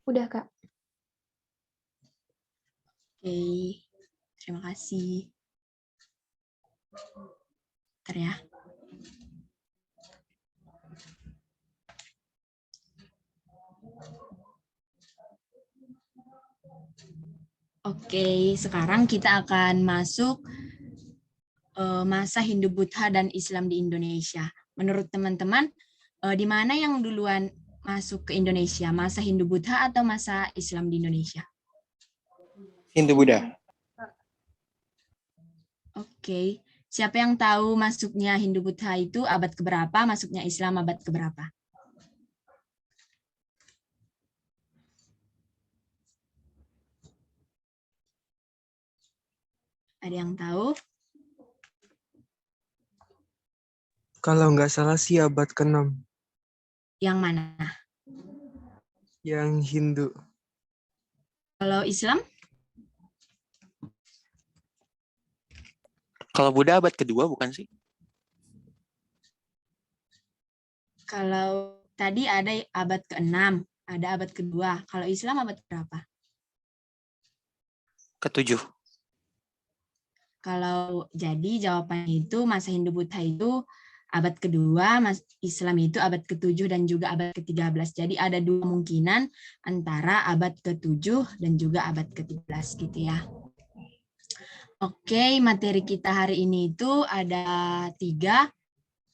Udah, Kak. Oke, terima kasih. Bentar ya. Oke, sekarang kita akan masuk masa Hindu-Buddha dan Islam di Indonesia. Menurut teman-teman, di mana yang duluan masuk ke Indonesia? Masa Hindu-Buddha atau masa Islam di Indonesia? Hindu-Buddha. Oke, siapa yang tahu masuknya Hindu-Buddha itu abad keberapa, masuknya Islam abad keberapa? Ada yang tahu? Kalau nggak salah sih abad ke-6. Yang mana? Yang Hindu. Kalau Islam? Kalau Buddha abad kedua bukan sih? Kalau tadi ada abad ke-6, ada abad kedua. Kalau Islam abad berapa? Ke-7. Kalau jadi jawabannya itu masa Hindu-Buddha itu abad kedua, Islam itu abad ke-7 dan juga abad ke-13. Jadi ada dua kemungkinan antara abad ke-7 dan juga abad ke-13 gitu ya. Oke, materi kita hari ini itu ada 3.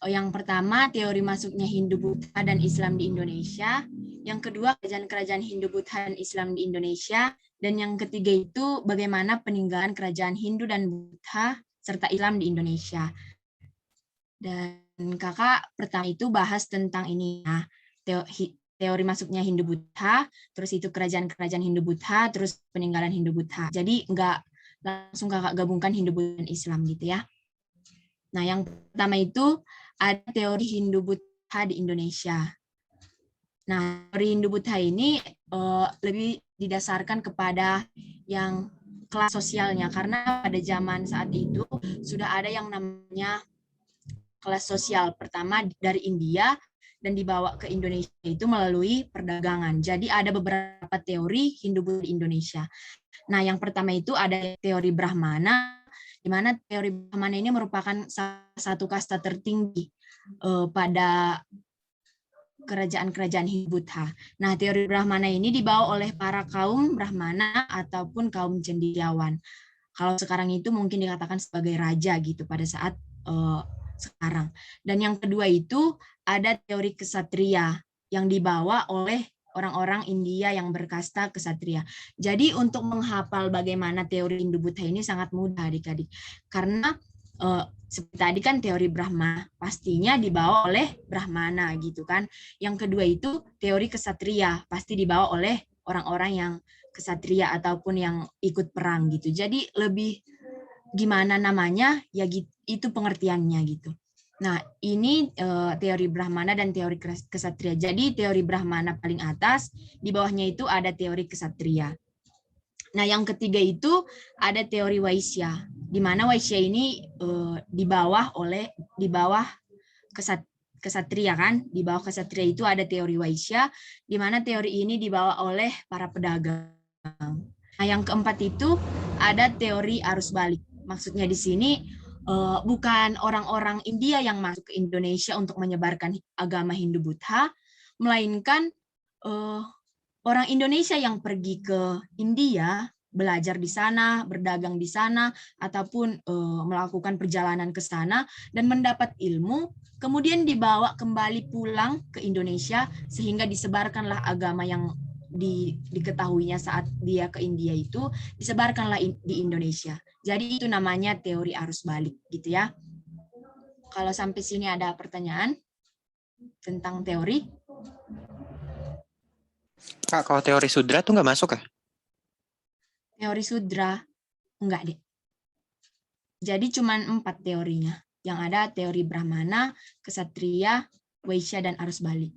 Yang pertama, teori masuknya Hindu-Buddha dan Islam di Indonesia. Yang kedua, kerajaan-kerajaan Hindu-Buddha dan Islam di Indonesia. Dan yang ketiga itu, bagaimana peninggalan kerajaan Hindu dan Buddha serta Islam di Indonesia. Dan kakak pertama itu bahas tentang ini. Nah, teori masuknya Hindu-Buddha, terus itu kerajaan-kerajaan Hindu-Buddha, terus peninggalan Hindu-Buddha. Jadi enggak langsung kakak gabungkan Hindu-Buddha dan Islam gitu ya. Nah, yang pertama itu ada teori Hindu-Buddha di Indonesia. Nah, teori Hindu-Buddha ini lebih didasarkan kepada yang kelas sosialnya, karena pada zaman saat itu sudah ada yang namanya kelas sosial pertama dari India dan dibawa ke Indonesia itu melalui perdagangan. Jadi ada beberapa teori Hindu-Buddha di Indonesia. Nah, yang pertama itu ada teori Brahmana, di mana teori Brahmana ini merupakan salah satu kasta tertinggi pada kerajaan-kerajaan Hindu-Buddha. Nah, teori Brahmana ini dibawa oleh para kaum Brahmana ataupun kaum cendekiawan. Kalau sekarang itu mungkin dikatakan sebagai raja gitu pada saat sekarang. Dan yang kedua itu ada teori kesatria yang dibawa oleh orang-orang India yang berkasta kesatria. Jadi untuk menghafal bagaimana teori Hindu-Buddha ini sangat mudah adik-adik. Karena seperti tadi kan teori Brahma pastinya dibawa oleh Brahmana gitu kan. Yang kedua itu teori kesatria pasti dibawa oleh orang-orang yang kesatria ataupun yang ikut perang gitu. Jadi lebih gimana namanya ya itu pengertiannya gitu. Nah, ini teori Brahmana dan teori kesatria. Jadi teori Brahmana paling atas, di bawahnya itu ada teori kesatria. Nah, yang ketiga itu ada teori Waisya, di mana Waisya ini di bawah kesatria kan, di bawah kesatria itu ada teori Waisya, di mana teori ini dibawa oleh para pedagang. Nah, yang keempat itu ada teori arus balik. Maksudnya di sini bukan orang-orang India yang masuk ke Indonesia untuk menyebarkan agama Hindu-Buddha, melainkan orang Indonesia yang pergi ke India, belajar di sana, berdagang di sana, ataupun melakukan perjalanan ke sana dan mendapat ilmu, kemudian dibawa kembali pulang ke Indonesia sehingga disebarkanlah agama yang diketahuinya saat dia ke India itu, disebarkanlah di Indonesia. Jadi itu namanya teori arus balik gitu ya. Kalau sampai sini ada pertanyaan tentang teori? Kak, kalau teori Sudra tuh nggak masuk ya? Teori Sudra, enggak deh. Jadi cuma 4 teorinya. Yang ada teori Brahmana, Kesatria, Waisya, dan arus balik.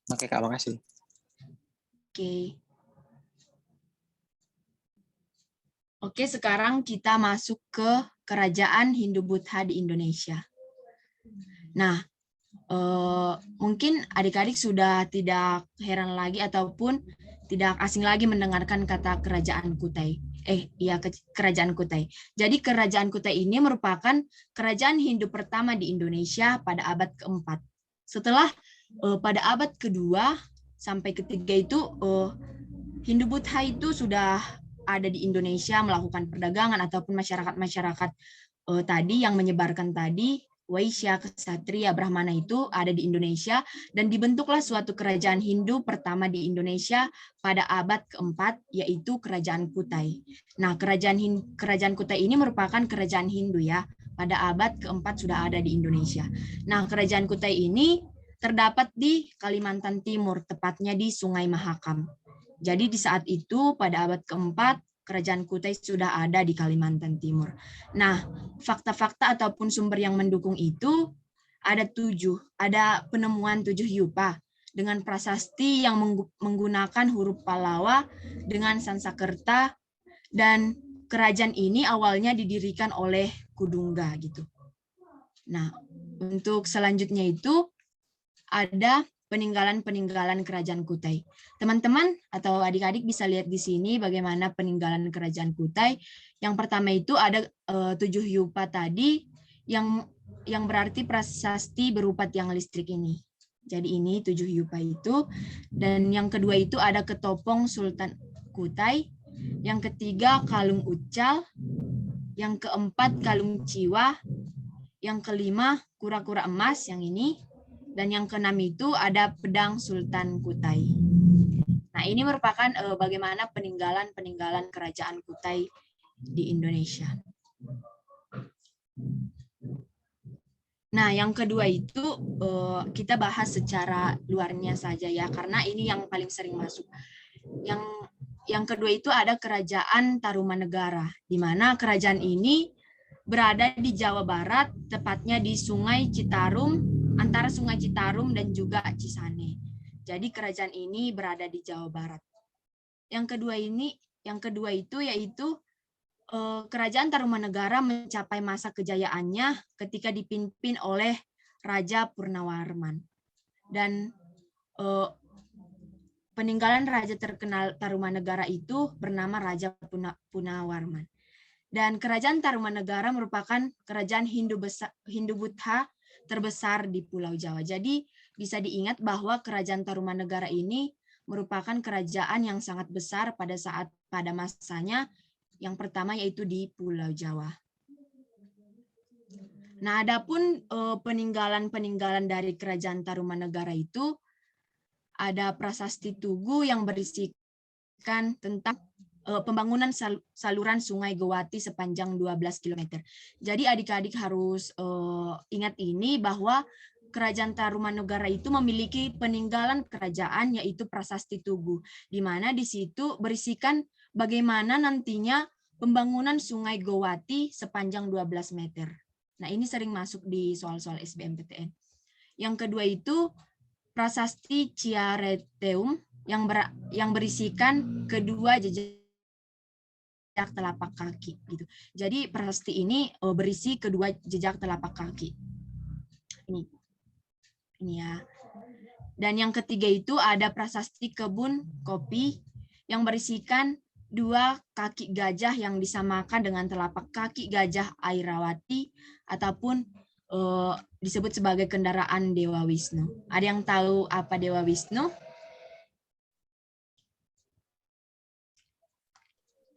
Oke, Kak, makasih. Oke. Oke, sekarang kita masuk ke kerajaan Hindu-Buddha di Indonesia. Nah, Mungkin adik-adik sudah tidak heran lagi ataupun tidak asing lagi mendengarkan kata kerajaan Kutai. Kerajaan Kutai. Jadi kerajaan Kutai ini merupakan kerajaan Hindu pertama di Indonesia pada abad keempat. Setelah pada abad kedua sampai ketiga itu Hindu Buddha itu sudah ada di Indonesia melakukan perdagangan ataupun masyarakat-masyarakat tadi yang menyebarkan tadi Waisya, Ksatria, Brahmana itu ada di Indonesia dan dibentuklah suatu kerajaan Hindu pertama di Indonesia pada abad keempat yaitu Kerajaan Kutai. Nah, kerajaan Kutai ini merupakan kerajaan Hindu ya. Pada abad keempat sudah ada di Indonesia. Nah, Kerajaan Kutai ini terdapat di Kalimantan Timur, tepatnya di Sungai Mahakam. Jadi di saat itu pada abad keempat Kerajaan Kutai sudah ada di Kalimantan Timur. Nah, fakta-fakta ataupun sumber yang mendukung itu ada 7. Ada penemuan 7 yupa dengan prasasti yang menggunakan huruf Pallawa dengan Sansakerta, dan kerajaan ini awalnya didirikan oleh Kudungga gitu. Nah, untuk selanjutnya itu ada peninggalan-peninggalan Kerajaan Kutai. Teman-teman atau adik-adik bisa lihat di sini bagaimana peninggalan Kerajaan Kutai. Yang pertama itu ada 7 yupa tadi yang berarti prasasti berupa tiang listrik ini. Jadi ini 7 yupa itu. Dan yang kedua itu ada ketopong Sultan Kutai. Yang ketiga kalung ucal. Yang keempat kalung ciwa. Yang kelima kura-kura emas yang ini. Dan yang keenam itu ada pedang Sultan Kutai. Nah, ini merupakan bagaimana peninggalan-peninggalan kerajaan Kutai di Indonesia. Nah, yang kedua itu kita bahas secara luarnya saja ya, karena ini yang paling sering masuk. Yang kedua itu ada Kerajaan Tarumanegara, di mana kerajaan ini berada di Jawa Barat, tepatnya di Sungai Citarum, antara Sungai Citarum dan juga Cisane. Jadi kerajaan ini berada di Jawa Barat. Yang kedua itu yaitu Kerajaan Tarumanegara mencapai masa kejayaannya ketika dipimpin oleh Raja Purnawarman. Dan peninggalan raja terkenal Tarumanegara itu bernama Raja Purnawarman. Dan kerajaan Tarumanegara merupakan kerajaan Hindu Buddha terbesar di Pulau Jawa. Jadi bisa diingat bahwa kerajaan Tarumanegara ini merupakan kerajaan yang sangat besar pada masanya yang pertama yaitu di Pulau Jawa. Nah, adapun peninggalan-peninggalan dari kerajaan Tarumanegara itu ada prasasti Tugu yang berisikan tentang pembangunan saluran Sungai Gewati sepanjang 12 km. Jadi adik-adik harus ingat ini bahwa Kerajaan Tarumanegara itu memiliki peninggalan kerajaan yaitu Prasasti Tugu, di mana di situ berisikan bagaimana nantinya pembangunan Sungai Gewati sepanjang 12 meter. Nah, ini sering masuk di soal-soal SBMPTN. Yang kedua itu Prasasti Ciareteum yang berisikan kedua jejak telapak kaki gitu. Jadi prasasti ini berisi kedua jejak telapak kaki. Ini ya. Dan yang ketiga itu ada prasasti kebun kopi yang berisikan dua kaki gajah yang disamakan dengan telapak kaki gajah Airawati ataupun disebut sebagai kendaraan Dewa Wisnu. Ada yang tahu apa Dewa Wisnu?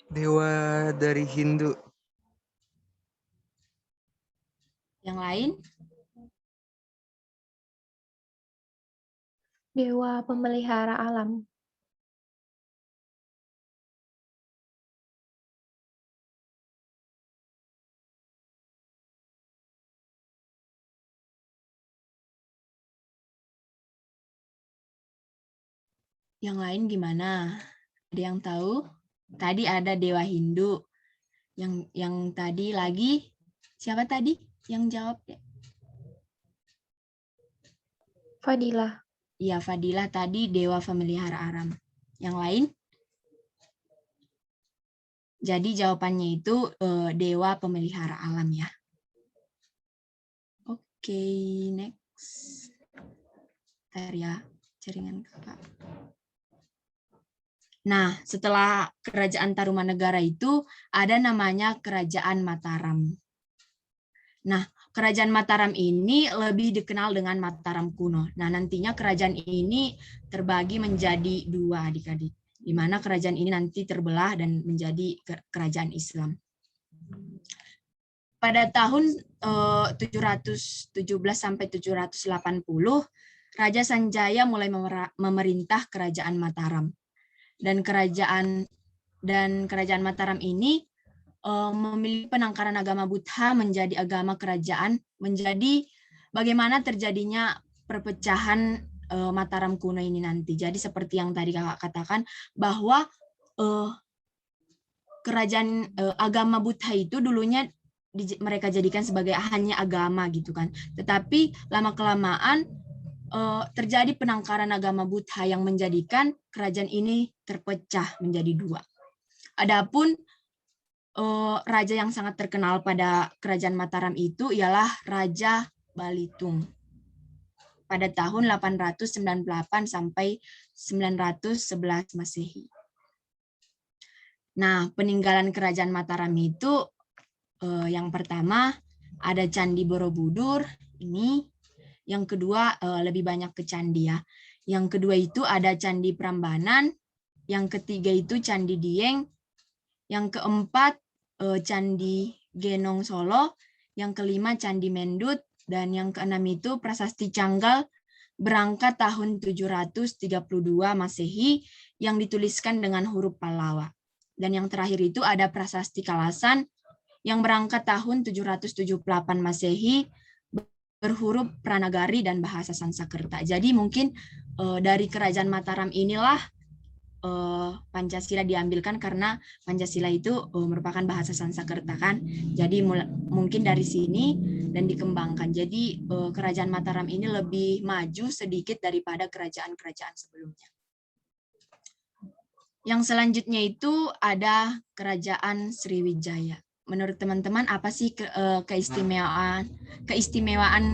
Dewa dari Hindu. Yang lain? Dewa pemelihara alam. Yang lain gimana? Ada yang tahu? Tadi ada Dewa Hindu. Yang tadi lagi siapa tadi yang jawab? Fadilah. Iya, Fadilah tadi Dewa Pemelihara Alam. Yang lain? Jadi jawabannya itu Dewa Pemelihara Alam ya. Oke, next. Bentar ya, jaringan kakak. Nah, setelah Kerajaan Tarumanegara itu ada namanya Kerajaan Mataram. Nah, Kerajaan Mataram ini lebih dikenal dengan Mataram kuno. Nah, nantinya kerajaan ini terbagi menjadi 2 adik-adik, di mana kerajaan ini nanti terbelah dan menjadi kerajaan Islam. Pada tahun 717 sampai 780, Raja Sanjaya mulai memerintah Kerajaan Mataram. Dan kerajaan Mataram ini memilih penangkaran agama Buddha menjadi agama kerajaan, menjadi bagaimana terjadinya perpecahan Mataram kuno ini nanti. Jadi seperti yang tadi kakak katakan, bahwa kerajaan agama Buddha itu dulunya mereka jadikan sebagai hanya agama gitu kan. Tetapi lama-kelamaan terjadi penangkaran agama Buddha yang menjadikan kerajaan ini terpecah menjadi 2. Adapun raja yang sangat terkenal pada kerajaan Mataram itu ialah Raja Balitung pada tahun 898 sampai 911 Masehi. Nah, peninggalan kerajaan Mataram itu yang pertama ada Candi Borobudur ini. Yang kedua lebih banyak ke candi ya. Yang kedua itu ada Candi Prambanan. Yang ketiga itu Candi Dieng. Yang keempat Candi Genong Solo. Yang kelima Candi Mendut. Dan yang keenam itu Prasasti Canggal berangkat tahun 732 Masehi yang dituliskan dengan huruf Pallawa. Dan yang terakhir itu ada Prasasti Kalasan yang berangkat tahun 778 Masehi berhuruf Pranagari dan bahasa Sanskerta. Jadi mungkin dari kerajaan Mataram inilah Pancasila diambilkan karena Pancasila itu merupakan bahasa Sanskerta kan. Jadi mungkin dari sini dan dikembangkan. Jadi kerajaan Mataram ini lebih maju sedikit daripada kerajaan-kerajaan sebelumnya. Yang selanjutnya itu ada Kerajaan Sriwijaya. Menurut teman-teman apa sih keistimewaan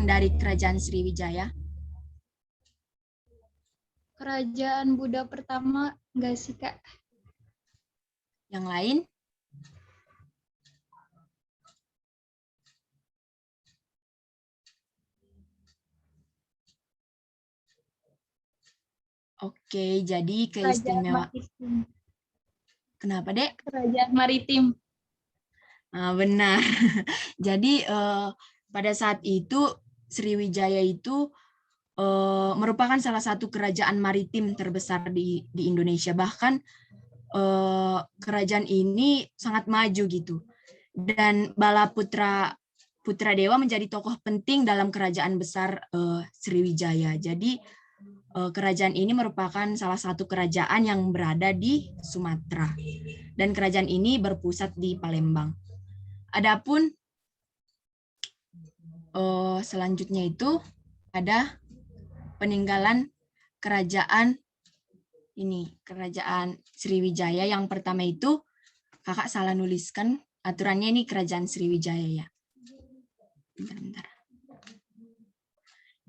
dari Kerajaan Sriwijaya? Kerajaan Buddha pertama enggak sih, Kak? Yang lain? Oke, jadi keistimewaan. Kenapa, Dek? Kerajaan Maritim. Benar. Jadi pada saat itu Sriwijaya itu merupakan salah satu kerajaan maritim terbesar di Indonesia. Bahkan kerajaan ini sangat maju gitu. Dan Bala Putra Dewa menjadi tokoh penting dalam kerajaan besar Sriwijaya. Jadi kerajaan ini merupakan salah satu kerajaan yang berada di Sumatera. Dan kerajaan ini berpusat di Palembang. Adapun selanjutnya itu ada peninggalan kerajaan ini, Kerajaan Sriwijaya. Yang pertama itu kakak salah nuliskan aturannya, ini Kerajaan Sriwijaya ya. Bentar.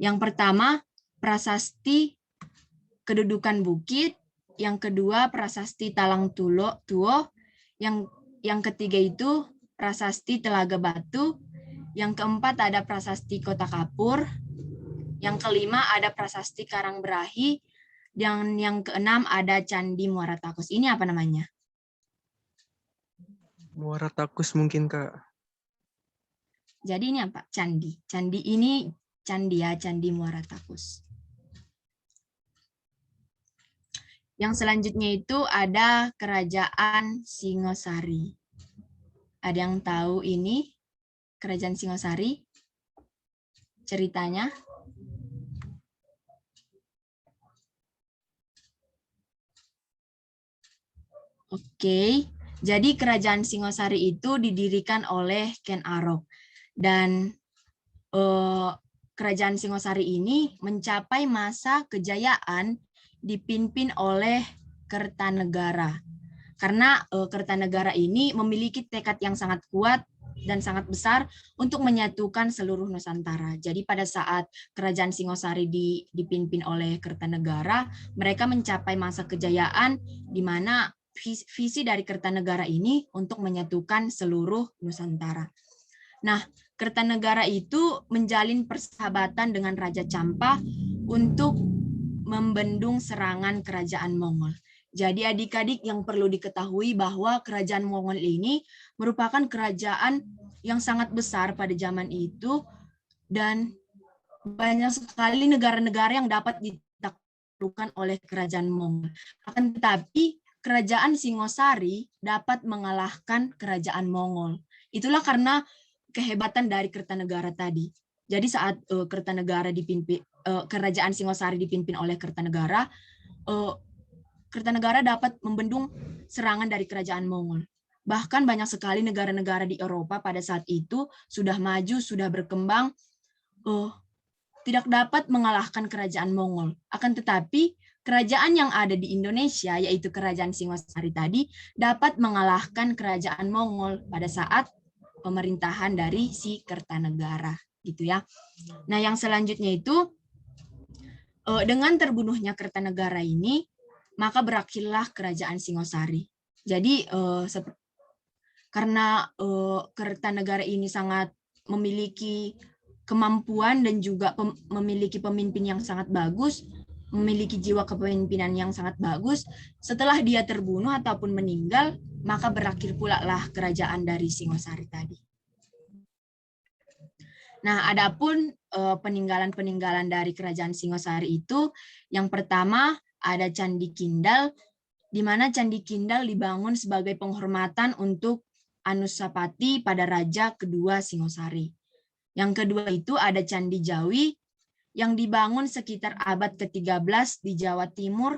Yang pertama Prasasti Kedudukan Bukit, yang kedua Prasasti Talang Tuo, yang ketiga itu Prasasti Telaga Batu, yang keempat ada Prasasti Kota Kapur, yang kelima ada Prasasti Karangberahi, dan yang keenam ada Candi Muara Takus. Ini apa namanya? Muara Takus mungkin, Kak. Jadi ini apa? Candi. Candi ini candi ya, Candi Muara Takus. Yang selanjutnya itu ada Kerajaan Singosari. Ada yang tahu ini Kerajaan Singosari? Ceritanya? Oke, jadi Kerajaan Singosari itu didirikan oleh Ken Arok. Dan Kerajaan Singosari ini mencapai masa kejayaan dipimpin oleh Kertanegara. Karena Kertanegara ini memiliki tekad yang sangat kuat dan sangat besar untuk menyatukan seluruh Nusantara. Jadi pada saat Kerajaan Singosari dipimpin oleh Kertanegara, mereka mencapai masa kejayaan di mana visi dari Kertanegara ini untuk menyatukan seluruh Nusantara. Nah, Kertanegara itu menjalin persahabatan dengan Raja Campa untuk membendung serangan kerajaan Mongol. Jadi adik-adik yang perlu diketahui bahwa kerajaan Mongol ini merupakan kerajaan yang sangat besar pada zaman itu dan banyak sekali negara-negara yang dapat ditaklukkan oleh kerajaan Mongol. Akan tetapi kerajaan Singosari dapat mengalahkan kerajaan Mongol. Itulah karena kehebatan dari Kertanegara tadi. Jadi saat kerajaan Singosari dipimpin oleh Kertanegara, Kertanegara dapat membendung serangan dari kerajaan Mongol. Bahkan banyak sekali negara-negara di Eropa pada saat itu sudah maju, sudah berkembang, tidak dapat mengalahkan kerajaan Mongol. Akan tetapi kerajaan yang ada di Indonesia, yaitu kerajaan Singosari tadi, dapat mengalahkan kerajaan Mongol pada saat pemerintahan dari si Kertanegara, gitu ya. Nah, yang selanjutnya itu dengan terbunuhnya Kertanegara ini, maka berakhirlah kerajaan Singosari. Jadi karena Kertanegara ini sangat memiliki kemampuan dan juga memiliki pemimpin yang sangat bagus, memiliki jiwa kepemimpinan yang sangat bagus, setelah dia terbunuh ataupun meninggal, maka berakhir pula lah kerajaan dari Singosari tadi. Nah, adapun peninggalan-peninggalan dari kerajaan Singosari itu, yang pertama ada Candi Kindal, di mana Candi Kindal dibangun sebagai penghormatan untuk Anusapati pada raja kedua Singosari. Yang kedua itu ada Candi Jawi, yang dibangun sekitar abad ke-13 di Jawa Timur,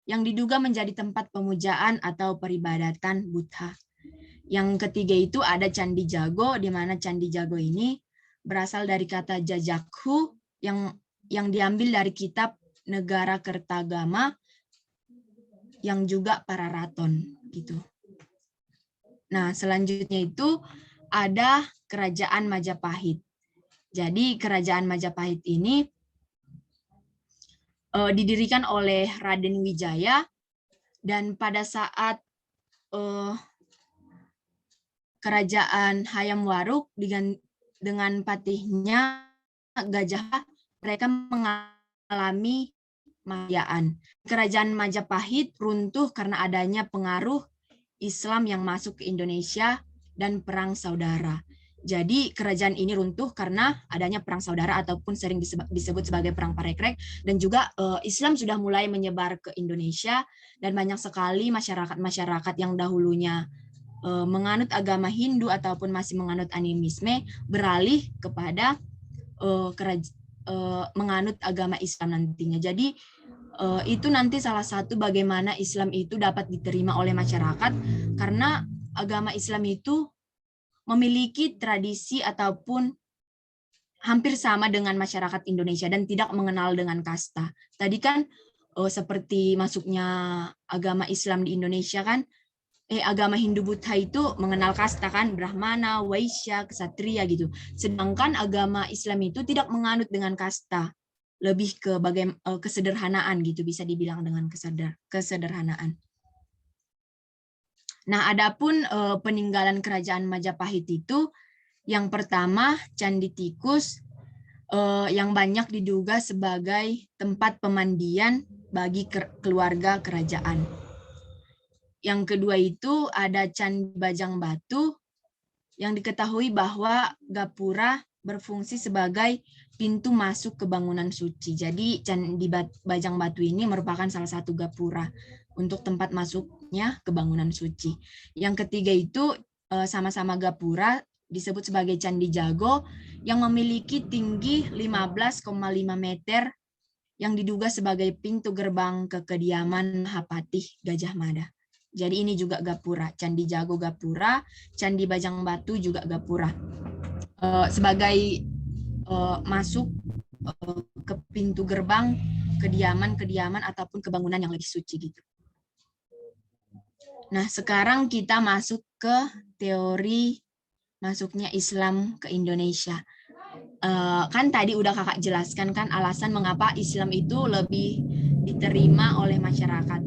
yang diduga menjadi tempat pemujaan atau peribadatan Buddha. Yang ketiga itu ada Candi Jago, di mana Candi Jago ini berasal dari kata Jajakhu, yang diambil dari kitab Negara Kertagama, yang juga Pararaton, gitu. Nah, selanjutnya itu ada Kerajaan Majapahit. Jadi Kerajaan Majapahit ini didirikan oleh Raden Wijaya, dan pada saat Kerajaan Hayam Wuruk dengan patihnya Gajah, mereka mengalami Mayaan. Kerajaan Majapahit runtuh karena adanya pengaruh Islam yang masuk ke Indonesia dan perang saudara. Jadi kerajaan ini runtuh karena adanya perang saudara ataupun sering disebut sebagai perang Parekrek, dan juga Islam sudah mulai menyebar ke Indonesia dan banyak sekali masyarakat-masyarakat yang dahulunya menganut agama Hindu ataupun masih menganut animisme beralih kepada menganut agama Islam nantinya. Jadi itu nanti salah satu bagaimana Islam itu dapat diterima oleh masyarakat, karena agama Islam itu memiliki tradisi ataupun hampir sama dengan masyarakat Indonesia dan tidak mengenal dengan kasta. Tadi kan seperti masuknya agama Islam di Indonesia kan, agama Hindu Buddha itu mengenal kasta kan, Brahmana, Waisya, Ksatria gitu. Sedangkan agama Islam itu tidak menganut dengan kasta, lebih ke kesederhanaan gitu, bisa dibilang dengan kesederhanaan. Nah, adapun peninggalan kerajaan Majapahit itu, yang pertama Candi Tikus, yang banyak diduga sebagai tempat pemandian bagi keluarga kerajaan. Yang kedua itu ada Candi Bajang Batu, yang diketahui bahwa Gapura berfungsi sebagai pintu masuk ke bangunan suci. Jadi Candi Bajang Batu ini merupakan salah satu gapura untuk tempat masuknya ke bangunan suci. Yang ketiga itu sama-sama gapura disebut sebagai Candi Jago, yang memiliki tinggi 15,5 meter, yang diduga sebagai pintu gerbang ke kediaman Mahapatih Gajah Mada. Jadi ini juga gapura, Candi Jago gapura, Candi Bajang Batu juga gapura. Sebagai masuk ke pintu gerbang kediaman ataupun ke bangunan yang lebih suci gitu. Nah, sekarang kita masuk ke teori masuknya Islam ke Indonesia. Kan tadi udah kakak jelaskan kan alasan mengapa Islam itu lebih diterima oleh masyarakat.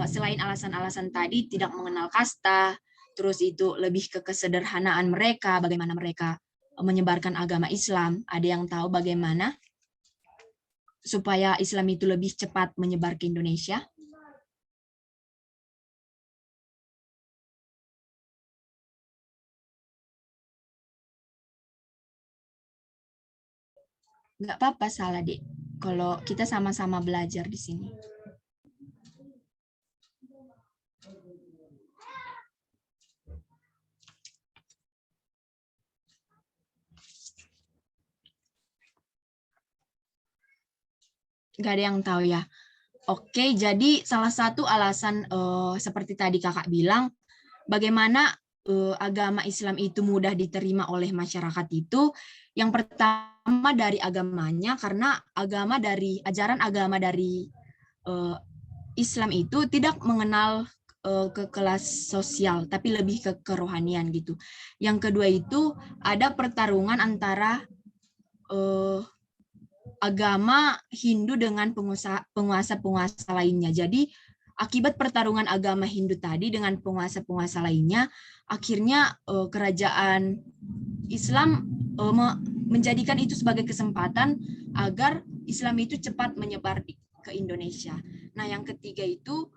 Selain alasan-alasan tadi, tidak mengenal kasta, terus itu lebih ke kesederhanaan mereka, bagaimana mereka menyebarkan agama Islam. Ada yang tahu bagaimana supaya Islam itu lebih cepat menyebar ke Indonesia? Nggak apa-apa, salah, Dek. Kalau kita sama-sama belajar di sini. Nggak ada yang tahu ya. Oke, jadi salah satu alasan seperti tadi kakak bilang, bagaimana agama Islam itu mudah diterima oleh masyarakat itu, yang pertama dari agamanya, karena ajaran agama dari Islam itu tidak mengenal ke kelas sosial, tapi lebih ke kerohanian gitu. Yang kedua itu ada pertarungan antara agama Hindu dengan penguasa-penguasa lainnya. Jadi akibat pertarungan agama Hindu tadi dengan penguasa-penguasa lainnya, akhirnya kerajaan Islam menjadikan itu sebagai kesempatan agar Islam itu cepat menyebar ke Indonesia. Nah, yang ketiga itu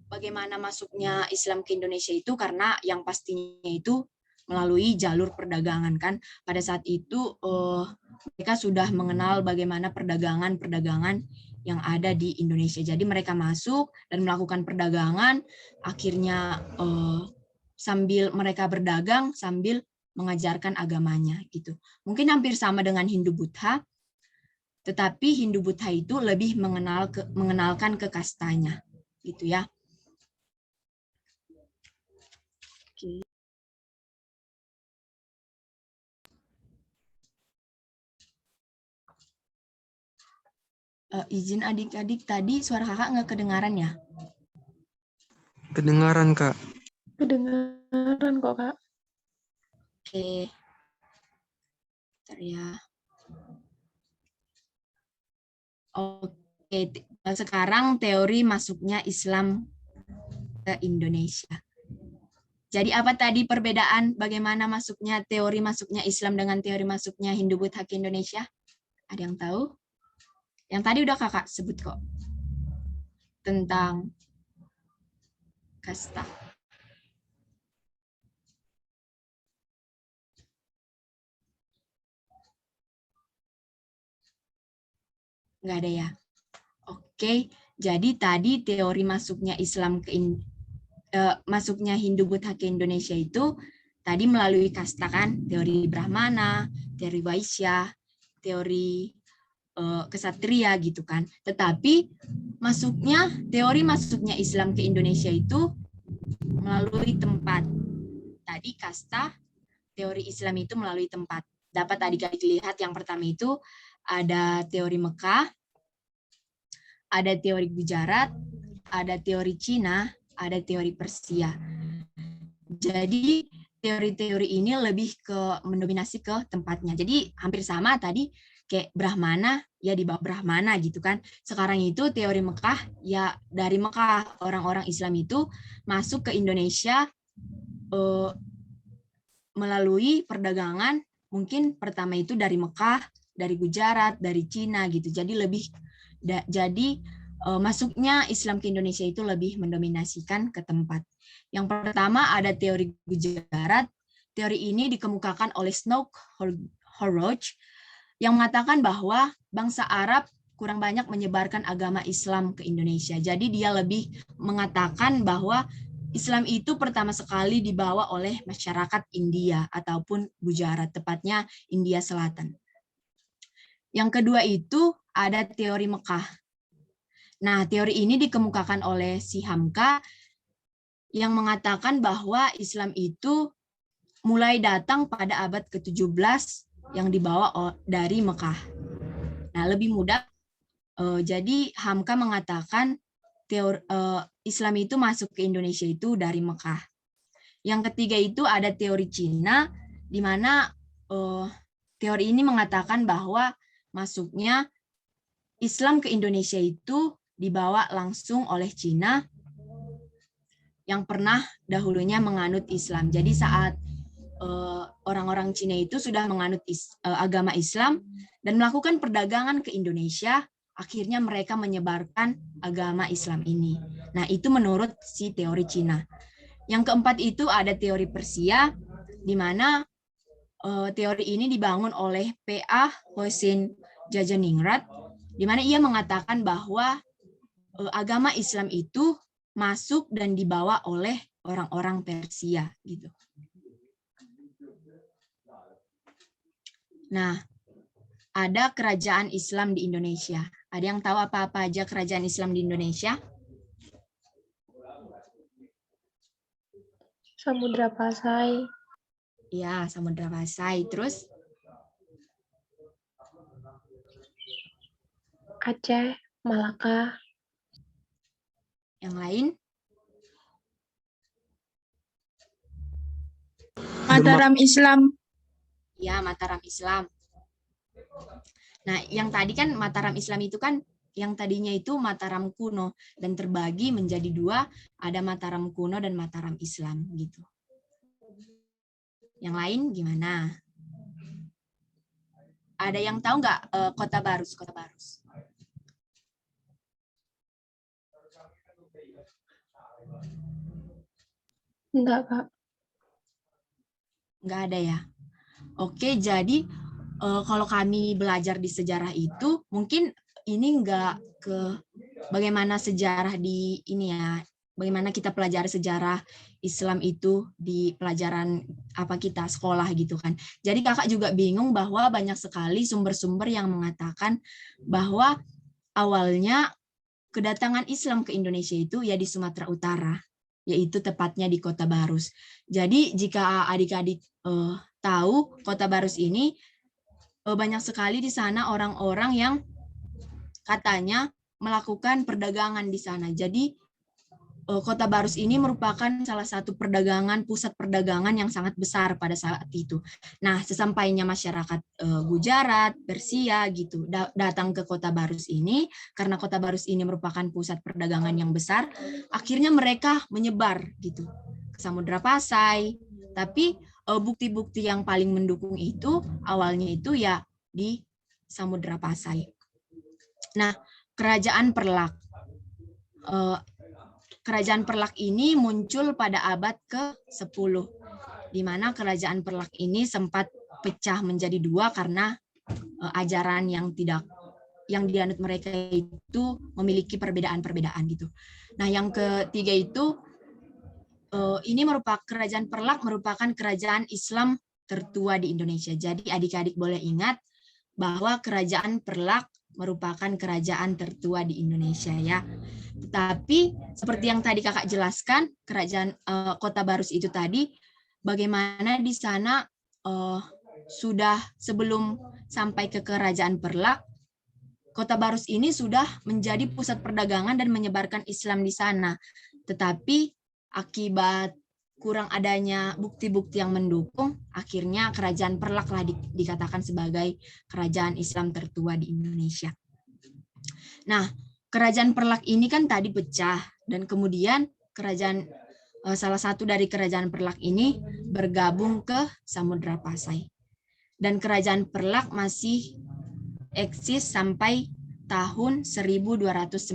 bagaimana masuknya Islam ke Indonesia itu karena yang pastinya itu melalui jalur perdagangan kan. Pada saat itu mereka sudah mengenal bagaimana perdagangan yang ada di Indonesia. Jadi mereka masuk dan melakukan perdagangan, akhirnya sambil mereka berdagang sambil mengajarkan agamanya gitu. Mungkin hampir sama dengan Hindu Buddha, tetapi Hindu Buddha itu lebih mengenalkan ke kastanya gitu ya. Oke. Izin adik-adik, tadi suara kakak nggak kedengaran ya? Kedengaran, Kak. Kedengaran kok, Kak. Oke. Bentar ya. Oke, sekarang teori masuknya Islam ke Indonesia. Jadi apa tadi perbedaan bagaimana teori masuknya Islam dengan teori masuknya Hindu Buddha ke Indonesia? Ada yang tahu? Yang tadi udah kakak sebut kok. Tentang kasta. Nggak ada ya? Oke, jadi tadi teori masuknya masuknya Hindu Buddha ke Indonesia itu tadi melalui kasta kan, teori Brahmana, teori Vaishya, teori kesatria gitu kan. Tetapi teori masuknya Islam ke Indonesia itu melalui tempat. Tadi kasta, teori Islam itu melalui tempat. Dapat adik-adik lihat yang pertama itu ada teori Mekah, ada teori Gujarat, ada teori Cina, ada teori Persia. Jadi teori-teori ini lebih mendominasi ke tempatnya. Jadi hampir sama tadi kayak Brahmana, ya di bawah Brahmana gitu kan. Sekarang itu teori Mekah, ya dari Mekah orang-orang Islam itu masuk ke Indonesia melalui perdagangan, mungkin pertama itu dari Mekah, dari Gujarat, dari Cina gitu. Jadi masuknya Islam ke Indonesia itu lebih mendominasikan ke tempat. Yang pertama ada teori Gujarat. Teori ini dikemukakan oleh Snow Horrocks yang mengatakan bahwa bangsa Arab kurang banyak menyebarkan agama Islam ke Indonesia. Jadi dia lebih mengatakan bahwa Islam itu pertama sekali dibawa oleh masyarakat India ataupun Gujarat, tepatnya India Selatan. Yang kedua itu ada teori Mekah. Nah, teori ini dikemukakan oleh si Hamka yang mengatakan bahwa Islam itu mulai datang pada abad ke-17 yang dibawa dari Mekah. Nah, lebih mudah. Jadi Hamka mengatakan Islam itu masuk ke Indonesia itu dari Mekah. Yang ketiga itu ada teori Cina, di mana teori ini mengatakan bahwa masuknya Islam ke Indonesia itu dibawa langsung oleh Cina yang pernah dahulunya menganut Islam. Jadi saat orang-orang Cina itu sudah menganut agama Islam dan melakukan perdagangan ke Indonesia, akhirnya mereka menyebarkan agama Islam ini. Nah, itu menurut si teori Cina. Yang keempat itu ada teori Persia, di mana teori ini dibangun oleh P.A. Hossein Jajaningrat, di mana ia mengatakan bahwa agama Islam itu masuk dan dibawa oleh orang-orang Persia, gitu. Nah, ada kerajaan Islam di Indonesia. Ada yang tahu apa-apa aja kerajaan Islam di Indonesia? Samudra Pasai. Ya, Samudra Pasai. Terus? Aceh, Malaka. Yang lain? Mataram Islam. Ya, Mataram Islam. Nah, yang tadi kan Mataram Islam itu kan yang tadinya itu Mataram kuno dan terbagi menjadi dua, ada Mataram kuno dan Mataram Islam gitu. Yang lain gimana? Ada yang tahu nggak Kota Barus? Kota Barus. Enggak, Kak. Nggak ada ya. Oke, jadi kalau kami belajar di sejarah itu, mungkin ini nggak ke bagaimana sejarah di ini ya, bagaimana kita pelajari sejarah Islam itu di pelajaran apa kita sekolah gitu kan. Jadi kakak juga bingung bahwa banyak sekali sumber-sumber yang mengatakan bahwa awalnya kedatangan Islam ke Indonesia itu ya di Sumatera Utara, yaitu tepatnya di Kota Barus. Jadi jika adik-adik tahu Kota Barus ini banyak sekali di sana orang-orang yang katanya melakukan perdagangan di sana. Jadi Kota Barus ini merupakan salah satu pusat perdagangan yang sangat besar pada saat itu. Nah, sesampainya masyarakat Gujarat, Persia gitu datang ke Kota Barus ini, karena Kota Barus ini merupakan pusat perdagangan yang besar, akhirnya mereka menyebar gitu ke Samudra Pasai. Tapi bukti-bukti yang paling mendukung itu awalnya itu ya di Samudra Pasai. Nah, Kerajaan Perlak. Kerajaan Perlak ini muncul pada abad ke-10, di mana Kerajaan Perlak ini sempat pecah menjadi dua karena ajaran yang dianut mereka itu memiliki perbedaan-perbedaan gitu. Nah, yang ketiga itu ini Kerajaan Perlak merupakan kerajaan Islam tertua di Indonesia. Jadi adik-adik boleh ingat bahwa Kerajaan Perlak merupakan kerajaan tertua di Indonesia ya. Tetapi seperti yang tadi kakak jelaskan, kerajaan Kota Barus itu tadi, bagaimana di sana sudah sebelum sampai ke Kerajaan Perlak, Kota Barus ini sudah menjadi pusat perdagangan dan menyebarkan Islam di sana. Tetapi akibat kurang adanya bukti-bukti yang mendukung, akhirnya Kerajaan Perlak lah dikatakan sebagai kerajaan Islam tertua di Indonesia. Nah, Kerajaan Perlak ini kan tadi pecah, dan kemudian salah satu dari Kerajaan Perlak ini bergabung ke Samudra Pasai. Dan Kerajaan Perlak masih eksis sampai tahun 1296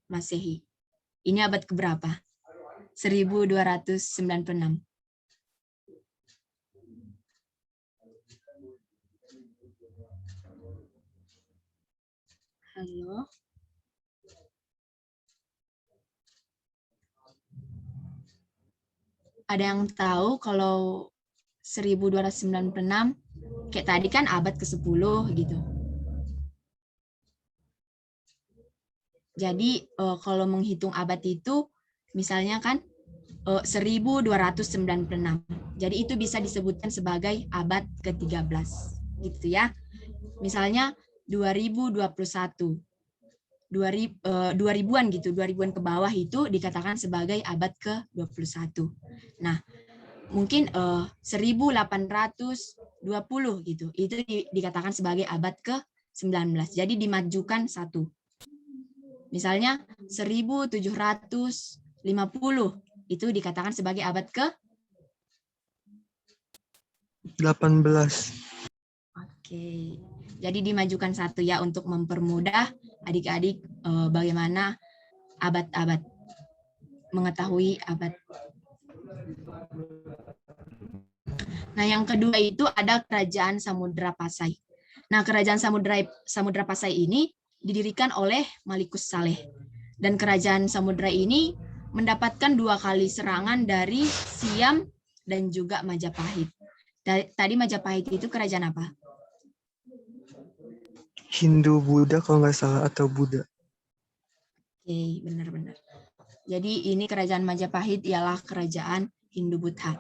Masehi. Ini abad keberapa? 1296. Halo. Ada yang tahu kalau 1296 kayak tadi kan abad ke-10 gitu. Jadi kalau menghitung abad itu misalnya kan 1296. Jadi itu bisa disebutkan sebagai abad ke-13 gitu ya. Misalnya 2021. 2000-an gitu, 2000-an ke bawah itu dikatakan sebagai abad ke-21. Nah, mungkin 1820 gitu, itu dikatakan sebagai abad ke-19. Jadi dimajukan satu. Misalnya 1750 itu dikatakan sebagai abad ke 18. Oke. Jadi dimajukan satu ya untuk mempermudah adik-adik bagaimana abad-abad, mengetahui abad. Nah, yang kedua itu ada Kerajaan Samudra Pasai. Nah, Kerajaan Samudra Pasai ini didirikan oleh Malikus Saleh. Dan Kerajaan Samudra ini mendapatkan 2 kali serangan dari Siam dan juga Majapahit. Tadi Majapahit itu kerajaan apa? Hindu Buddha kalau nggak salah, atau Buddha. Oke, benar-benar. Jadi ini kerajaan Majapahit ialah kerajaan Hindu Buddha.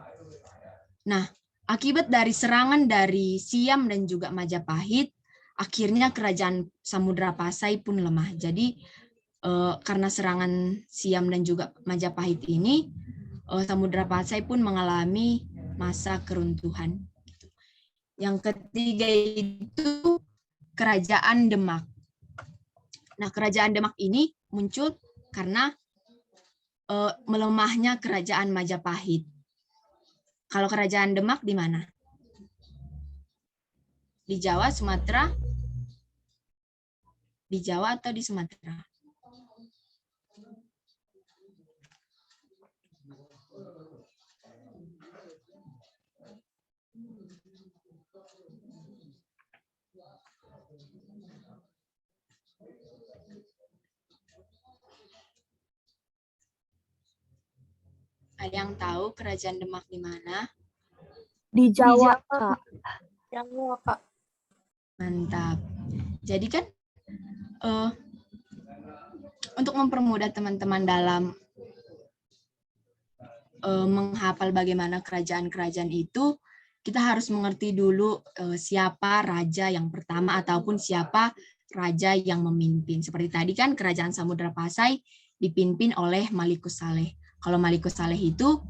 Nah, akibat dari serangan dari Siam dan juga Majapahit, akhirnya kerajaan Samudra Pasai pun lemah. Jadi karena serangan Siam dan juga Majapahit ini, Samudra Pasai pun mengalami masa keruntuhan. Yang ketiga itu Kerajaan Demak. Nah, Kerajaan Demak ini muncul karena melemahnya Kerajaan Majapahit. Kalau Kerajaan Demak di mana? Di Jawa, Sumatera? Di Jawa atau di Sumatera? Ada yang tahu Kerajaan Demak di mana? Di Jawa, Jawa. Kak. Jawa, Kak. Mantap. Jadi kan untuk mempermudah teman-teman dalam menghafal bagaimana kerajaan-kerajaan itu, kita harus mengerti dulu siapa raja yang pertama ataupun siapa raja yang memimpin. Seperti tadi kan Kerajaan Samudra Pasai dipimpin oleh Malikus Saleh. Kalau Malikus Saleh itu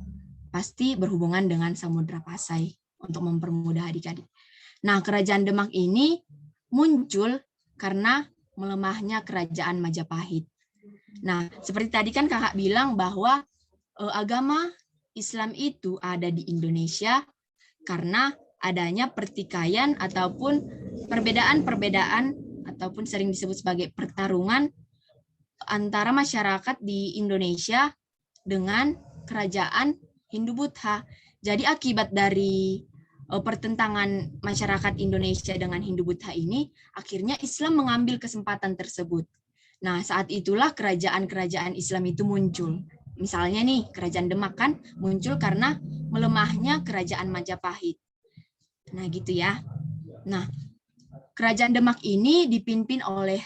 pasti berhubungan dengan Samudra Pasai untuk mempermudah adik-adik. Nah, Kerajaan Demak ini muncul karena melemahnya Kerajaan Majapahit. Nah, seperti tadi kan kakak bilang bahwa agama Islam itu ada di Indonesia karena adanya pertikaian ataupun perbedaan-perbedaan ataupun sering disebut sebagai pertarungan antara masyarakat di Indonesia dengan kerajaan Hindu Buddha. Jadi akibat dari pertentangan masyarakat Indonesia dengan Hindu Buddha ini, akhirnya Islam mengambil kesempatan tersebut. Nah, saat itulah kerajaan-kerajaan Islam itu muncul. Misalnya nih, Kerajaan Demak kan muncul karena melemahnya Kerajaan Majapahit. Nah, gitu ya. Nah, Kerajaan Demak ini dipimpin oleh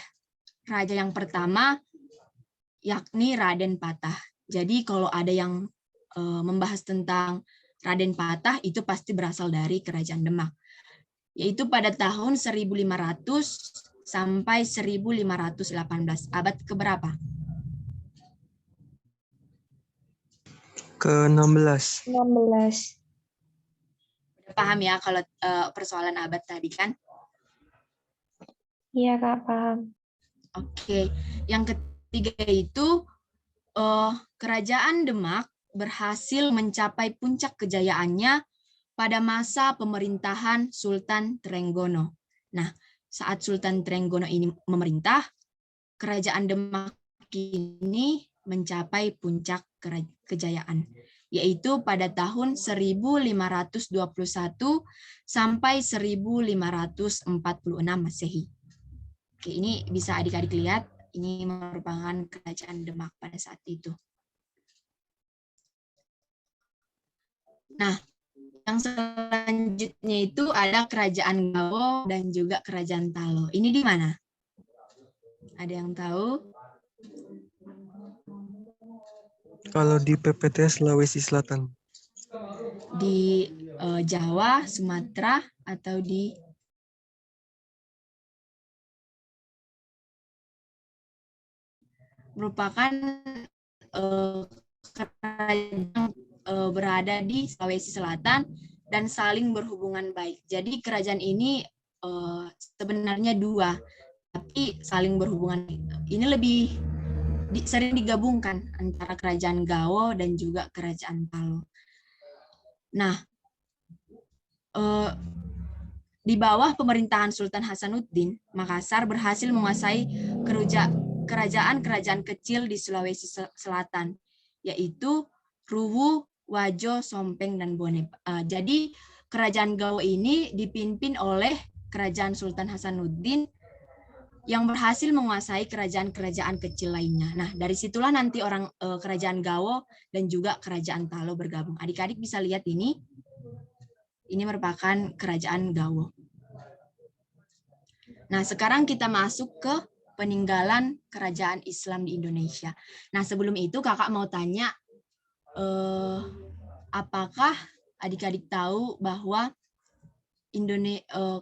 raja yang pertama, yakni Raden Patah. Jadi kalau ada yang membahas tentang Raden Patah, itu pasti berasal dari Kerajaan Demak. Yaitu pada tahun 1500 sampai 1518. Abad keberapa? Ke-16. 16. Paham ya kalau persoalan abad tadi kan? Iya, Kak, paham. Oke. Yang ketiga itu Kerajaan Demak berhasil mencapai puncak kejayaannya pada masa pemerintahan Sultan Trenggono. Nah, saat Sultan Trenggono ini memerintah, Kerajaan Demak ini mencapai puncak kejayaan, yaitu pada tahun 1521 sampai 1546 Masehi. Oke, ini bisa adik-adik lihat, ini merupakan Kerajaan Demak pada saat itu. Nah, yang selanjutnya itu ada Kerajaan Gawo dan juga Kerajaan Talo. Ini di mana? Ada yang tahu? Kalau di PPT Sulawesi Selatan. Di Jawa, Sumatera, atau di merupakan kerajaan berada di Sulawesi Selatan dan saling berhubungan baik. Jadi kerajaan ini sebenarnya dua, tapi saling berhubungan. Ini lebih sering digabungkan antara kerajaan Gawo dan juga kerajaan Palo. Nah, di bawah pemerintahan Sultan Hasanuddin, Makassar berhasil menguasai kerajaan-kerajaan kecil di Sulawesi Selatan, yaitu Ruwu, Wajo, Sompeng, dan Bone. Jadi kerajaan Gawo ini dipimpin oleh kerajaan Sultan Hasanuddin yang berhasil menguasai kerajaan-kerajaan kecil lainnya. Nah, dari situlah nanti orang kerajaan Gawo dan juga kerajaan Palo bergabung. Adik-adik bisa lihat ini. Ini merupakan kerajaan Gawo. Nah, sekarang kita masuk ke peninggalan kerajaan Islam di Indonesia. Nah, sebelum itu kakak mau tanya, apakah adik-adik tahu bahwa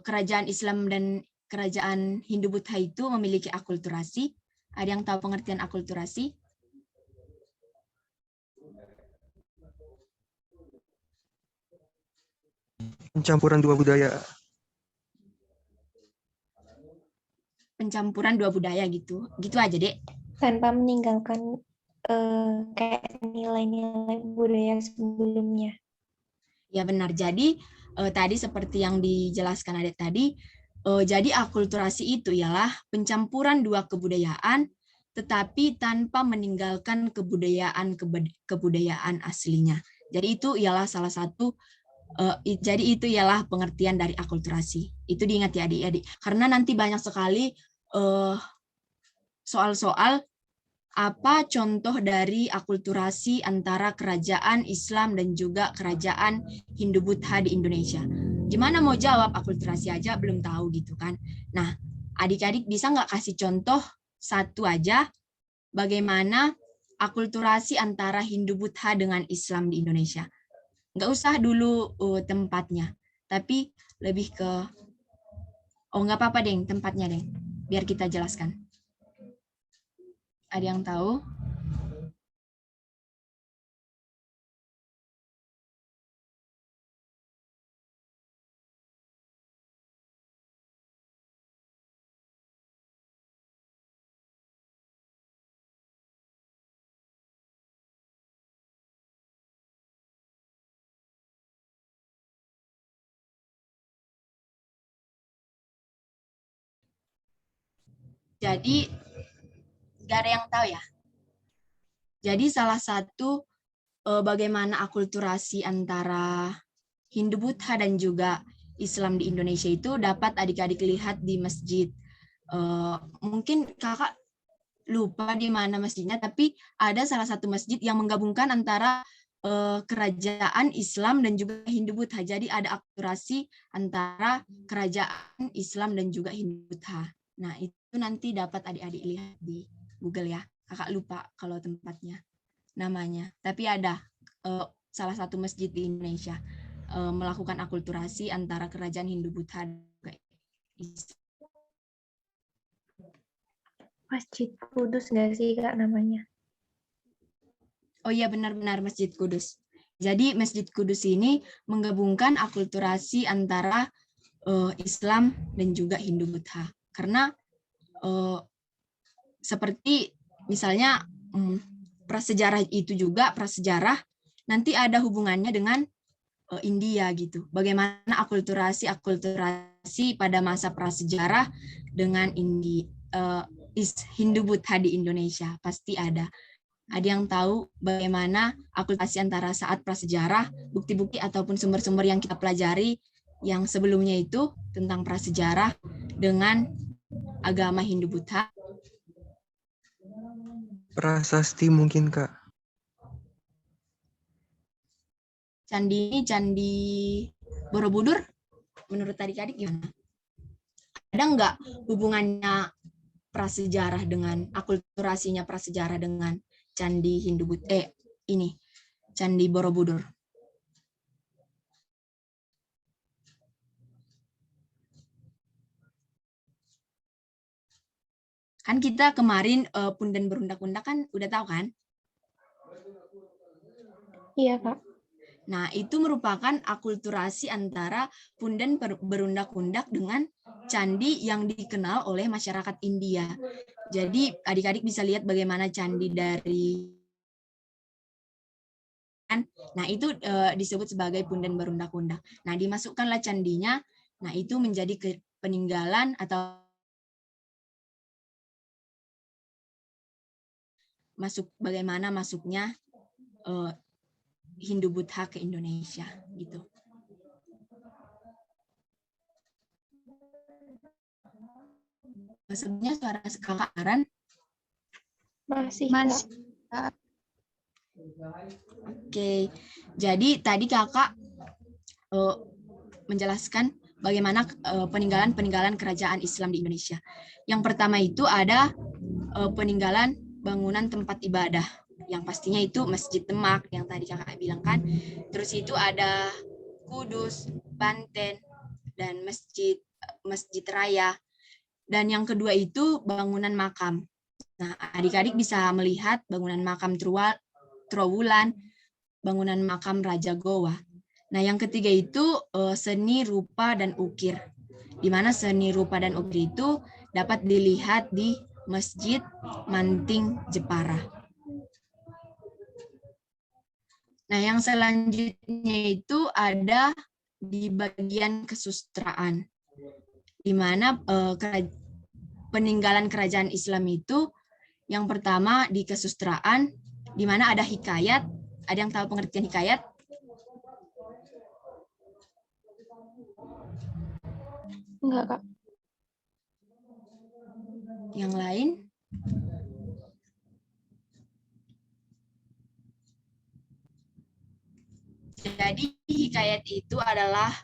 kerajaan Islam dan kerajaan Hindu-Buddha itu memiliki akulturasi? Ada yang tahu pengertian akulturasi? Pencampuran dua budaya. Pencampuran dua budaya gitu. Gitu aja, Dek. Tanpa meninggalkan kayak nilai-nilai budaya sebelumnya. Ya benar. Jadi tadi seperti yang dijelaskan Adik tadi, jadi akulturasi itu ialah pencampuran dua kebudayaan tetapi tanpa meninggalkan kebudayaan aslinya. Jadi itu ialah salah satu jadi itu ialah pengertian dari akulturasi. Itu diingat ya adik-adik. Karena nanti banyak sekali soal-soal apa contoh dari akulturasi antara kerajaan Islam dan juga kerajaan Hindu-Buddha di Indonesia. Gimana mau jawab akulturasi aja belum tahu gitu kan. Nah, adik-adik bisa nggak kasih contoh satu aja bagaimana akulturasi antara Hindu-Buddha dengan Islam di Indonesia? Nggak usah dulu tempatnya, tapi lebih ke, nggak apa-apa Deng, tempatnya Deng, biar kita jelaskan. Ada yang tahu? Jadi, nggak ada yang tahu ya? Jadi salah satu bagaimana akulturasi antara Hindu-Buddha dan juga Islam di Indonesia itu dapat adik-adik lihat di masjid. Mungkin kakak lupa di mana masjidnya, tapi ada salah satu masjid yang menggabungkan antara kerajaan Islam dan juga Hindu-Buddha. Jadi ada akulturasi antara kerajaan Islam dan juga Hindu-Buddha. Nah, itu nanti dapat adik-adik lihat di Google ya. Kakak lupa kalau tempatnya, namanya. Tapi ada salah satu masjid di Indonesia melakukan akulturasi antara kerajaan Hindu-Buddha dan juga Islam. Masjid Kudus nggak sih Kak namanya? Oh iya benar-benar Masjid Kudus. Jadi Masjid Kudus ini menggabungkan akulturasi antara Islam dan juga Hindu-Buddha. Karena seperti misalnya prasejarah itu juga, prasejarah nanti ada hubungannya dengan India gitu. Bagaimana akulturasi pada masa prasejarah dengan Hindu-Buddha di Indonesia. Pasti ada. Ada yang tahu bagaimana akulturasi antara saat prasejarah, bukti-bukti ataupun sumber-sumber yang kita pelajari yang sebelumnya itu tentang prasejarah dengan agama Hindu-Buddha? Prasasti mungkin, Kak. Candi ini Candi Borobudur, menurut adik-adik gimana? Ada nggak hubungannya prasejarah dengan akulturasinya prasejarah dengan Candi Hindu-Buddha? Ini Candi Borobudur. Kan kita kemarin Punden berundak-undak kan udah tahu kan? Iya, Kak. Nah, itu merupakan akulturasi antara Punden berundak-undak dengan candi yang dikenal oleh masyarakat India. Jadi adik-adik bisa lihat bagaimana candi dari. Nah, itu disebut sebagai Punden berundak-undak. Nah, dimasukkanlah candinya. Nah, itu menjadi peninggalan atau bagaimana masuknya Hindu Buddha ke Indonesia gitu. Sebenarnya suara kakak Aran Masih, Mas, Kak. Oke, jadi tadi kakak menjelaskan bagaimana peninggalan-peninggalan kerajaan Islam di Indonesia. Yang pertama itu ada peninggalan bangunan tempat ibadah, yang pastinya itu Masjid Demak yang tadi kakak bilang kan. Terus itu ada Kudus, Banten, dan Masjid Raya. Dan yang kedua itu bangunan makam. Nah, adik-adik bisa melihat bangunan makam Trowulan, bangunan makam Raja Gowa. Nah, yang ketiga itu seni rupa dan ukir. Di mana seni rupa dan ukir itu dapat dilihat di Masjid Manting Jepara. Nah, yang selanjutnya itu ada di bagian kesusastraan, di mana peninggalan kerajaan Islam itu yang pertama di kesusastraan, di mana ada hikayat. Ada yang tahu pengertian hikayat? Enggak, Kak. Yang lain? Jadi hikayat itu adalah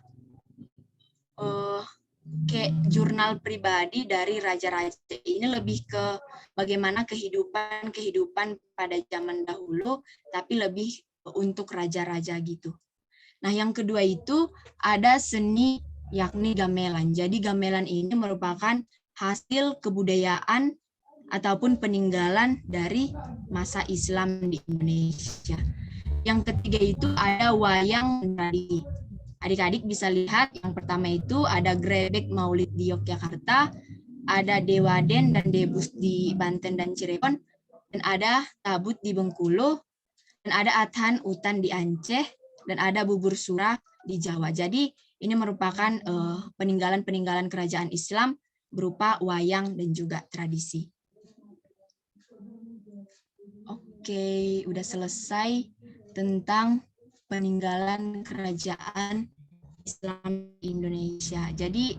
kayak jurnal pribadi dari raja-raja. Ini lebih ke bagaimana kehidupan pada zaman dahulu, tapi lebih untuk raja-raja gitu. Nah, yang kedua itu ada seni, yakni gamelan. Jadi gamelan ini merupakan hasil kebudayaan ataupun peninggalan dari masa Islam di Indonesia. Yang ketiga itu ada wayang tradisi. Adik-adik bisa lihat yang pertama itu ada Grebek Maulid di Yogyakarta, ada Dewaden dan Debus di Banten dan Cirebon, dan ada Tabut di Bengkulu, dan ada Athan Utan di Aceh, dan ada Bubur Surah di Jawa. Jadi ini merupakan peninggalan-peninggalan kerajaan Islam berupa wayang dan juga tradisi. Oke, udah selesai tentang peninggalan kerajaan Islam di Indonesia. Jadi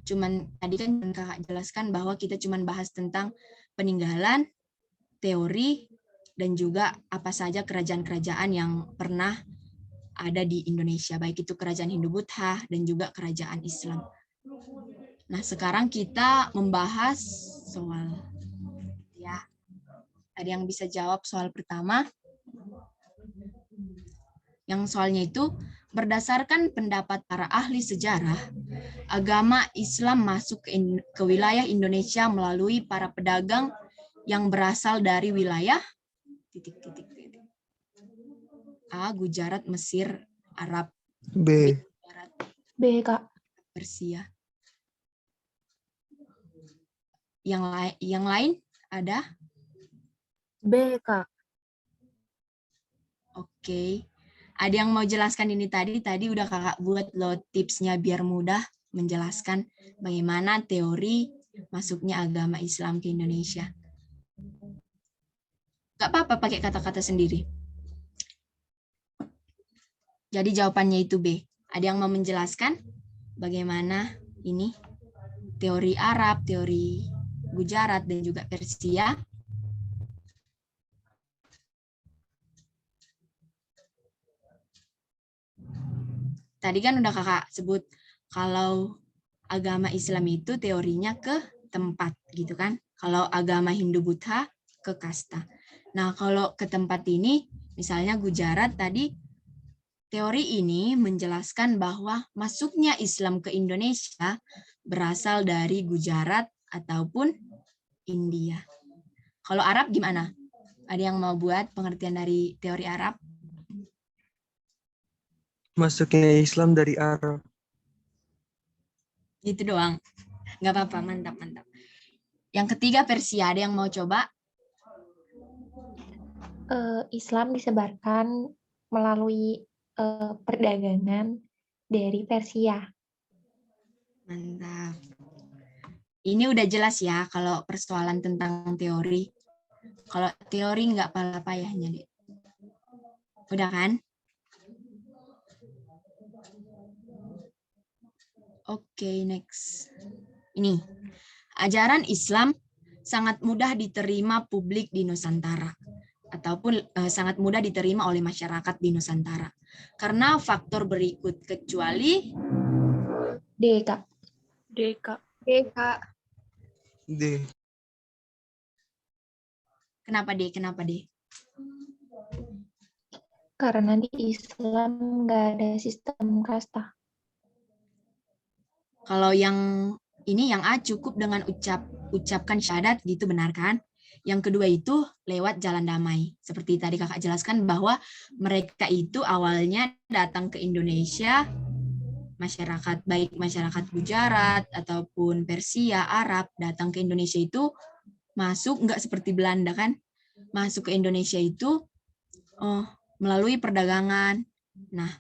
cuman tadi kan kakak jelaskan bahwa kita cuman bahas tentang peninggalan, teori, dan juga apa saja kerajaan-kerajaan yang pernah ada di Indonesia, baik itu kerajaan Hindu Buddha dan juga kerajaan Islam. Nah, sekarang kita membahas soal, ya, ada yang bisa jawab soal pertama? Yang soalnya itu, berdasarkan pendapat para ahli sejarah, agama Islam masuk ke wilayah Indonesia melalui para pedagang yang berasal dari wilayah A. Gujarat, Mesir, Arab. B. B, Kak. Persia. Yang lain ada? B, Kak. Oke. Ada yang mau jelaskan ini tadi? Tadi udah kakak buat loh tipsnya biar mudah menjelaskan bagaimana teori masuknya agama Islam ke Indonesia. Gak apa-apa pakai kata-kata sendiri. Jadi jawabannya itu B. Ada yang mau menjelaskan bagaimana ini teori Arab, teori Gujarat, dan juga Persia? Tadi kan udah kakak sebut kalau agama Islam itu teorinya ke tempat gitu kan. Kalau agama Hindu Buddha ke kasta. Nah, kalau ke tempat ini misalnya Gujarat tadi, teori ini menjelaskan bahwa masuknya Islam ke Indonesia berasal dari Gujarat ataupun India. Kalau Arab gimana? Ada yang mau buat pengertian dari teori Arab? Masuknya Islam dari Arab. Gitu doang. Nggak apa-apa, mantap, mantap. Yang ketiga Persia, ada yang mau coba? Islam disebarkan melalui perdagangan dari Persia. Mantap. Ini udah jelas ya kalau persoalan tentang teori. Kalau teori nggak apa-apa ya, Dek. Udah kan? Oke, next. Ini. Ajaran Islam sangat mudah diterima publik di Nusantara ataupun sangat mudah diterima oleh masyarakat di Nusantara. Karena faktor berikut kecuali D, Kak. D, Kak. Kak. D. kenapa deh? Kenapa deh? Karena di Islam nggak ada sistem kasta. Kalau yang ini yang A cukup dengan ucapkan syahadat gitu, benar kan? Yang kedua itu lewat jalan damai. Seperti tadi kakak jelaskan bahwa mereka itu awalnya datang ke Indonesia, masyarakat baik masyarakat Gujarat ataupun Persia, Arab datang ke Indonesia itu masuk nggak seperti Belanda kan? Masuk ke Indonesia itu melalui perdagangan. Nah,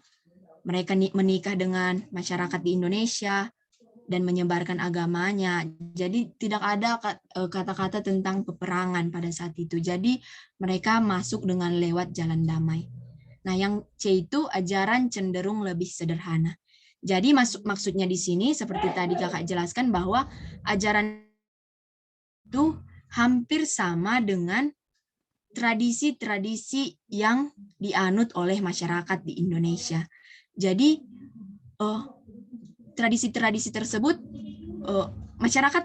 mereka menikah dengan masyarakat di Indonesia dan menyebarkan agamanya. Jadi tidak ada kata-kata tentang peperangan pada saat itu. Jadi mereka masuk dengan lewat jalan damai. Nah, yang C itu ajaran cenderung lebih sederhana. Jadi maksudnya di sini seperti tadi kakak jelaskan bahwa ajaran itu hampir sama dengan tradisi-tradisi yang dianut oleh masyarakat di Indonesia. Jadi tradisi-tradisi tersebut masyarakat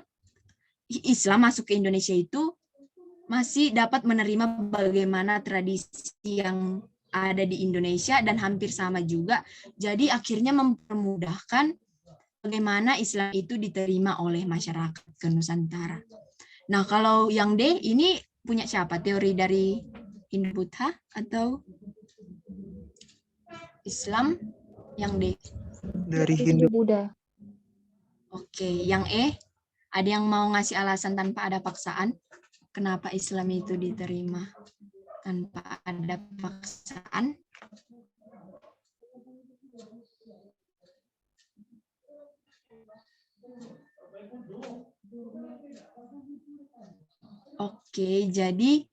Islam masuk ke Indonesia itu masih dapat menerima bagaimana tradisi yang ada di Indonesia dan hampir sama juga. Jadi akhirnya mempermudahkan bagaimana Islam itu diterima oleh masyarakat ke Nusantara. Nah, kalau yang D ini punya siapa? Teori dari Hindu Buddha atau Islam? Yang D. Dari Hindu. Buddha. Oke, yang E, ada yang mau ngasih alasan tanpa ada paksaan? Kenapa Islam itu diterima tanpa ada paksaan? Oke, jadi